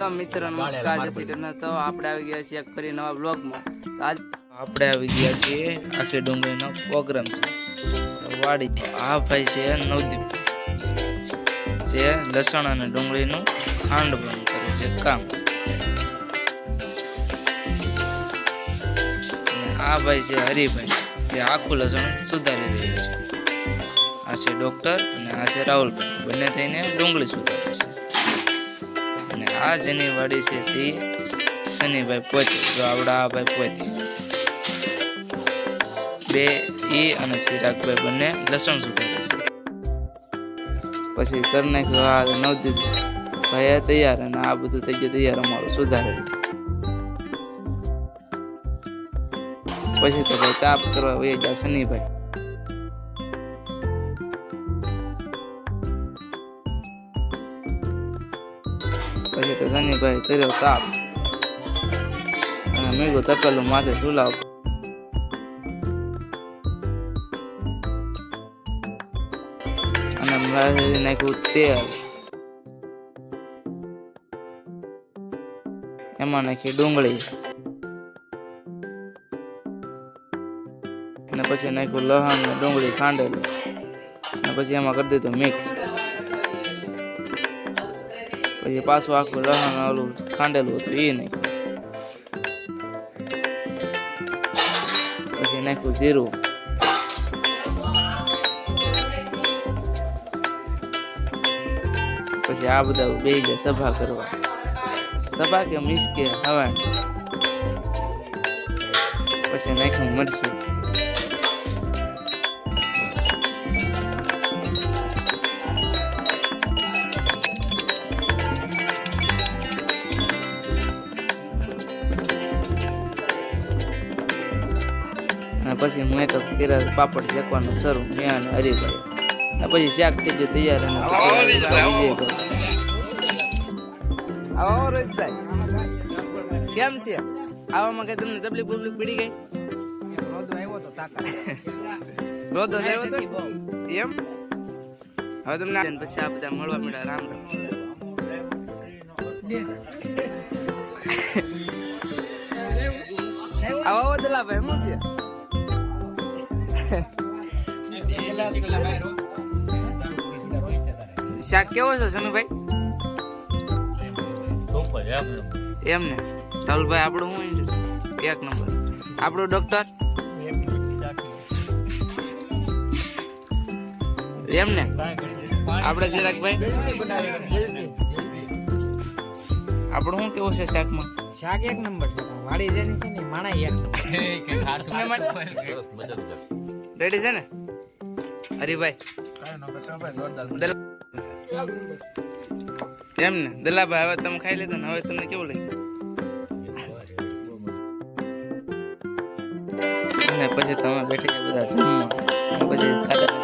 મિત્રો નમસ્કાર, જય શ્રી કૃષ્ણ। તો આપણે આવી ગયા છીએ એક ફરી નવા બ્લોગમાં। આજ આપણે આવી ગયા છીએ આખી ડુંગળીનો પ્રોગ્રામ છે વાડી। આ ભાઈ છે નવદીપ, જે લસણ અને ડુંગળીનું ખાંડ બંધ કરે છે કામ। આ ભાઈ છે હરિભાઈ, જે આખું લસણ સુધારી રહ્યા છે। આ છે ડોક્ટર અને આ છે રાહુલભાઈ, બંને થઈને ડુંગળી સુધારે છે। અને આ જેની વાડી છે તે શનિભાઈ પોતે, જો આવડા આ ભાઈ પોતે બે ઈ અને ચિરાગભાઈ બંને લસણ સુધારે છે। પછી કરી નાખ્યું આ નવદીપ ભાઈ તૈયાર, અને આ બધું થઈ ગયું તૈયાર અમારું સુધારેલું। પછી તો ભાઈ તાપ કરવા વહી જાય શનિભાઈ। પછી તો શનિભાઈ કર્યો તાપ અને મેઘું તપેલું માથે સુલાવ, અને નાખ્યું તેલ, એમાં નાખી ડુંગળી, અને પછી નાખ્યું લસણ ને ડુંગળી ખાંડેલું, અને પછી એમાં કરી દીધું મિક્સ। પછી પાછું આખું લસણ ઓલું ખાંડેલું હતું એ નાખ્યું, પછી નાખ્યું જીરું, પછી આ બધા બે ગયા સભા કરવા, સભા કે મિસ કે હવા। પછી નાખ્યું મરચું, પછી મેં તો કર્યા પાપડ શેકવાનું શરૂ, મેં અને હરિભાઈ, અને પછી શાક થઈ ગયું તૈયાર। અને કેમ છે આવામાં કઈ તમને તકલીફ બબલીફ પડી ગઈ? રોદો આવ્યો તો એમ? હવે તમને પછી આ બધા મળવા મળ્યા। રામ રામ। આવો દલાભાઈ શું છે? શાક કેવો છે સનુભાઈ? એમ ને ધવલભાઈ આપણું શું એક નંબર, આપણું ડોક્ટર એમ ને આપણે ચિરાગભાઈ આપણું શું કેવું છે શાકમાં? શાક એક નંબર છે, વાડી જેની છે ને માણા એક નંબર। રેડી છે ને હરિભાઈ? એમ ને દલાભાઈ, હવે તમે ખાઈ લીધું ને, હવે તમને કેવું લાગ્યું? અને પછી તમે બેઠી બધા જમવા, પછી ખાતા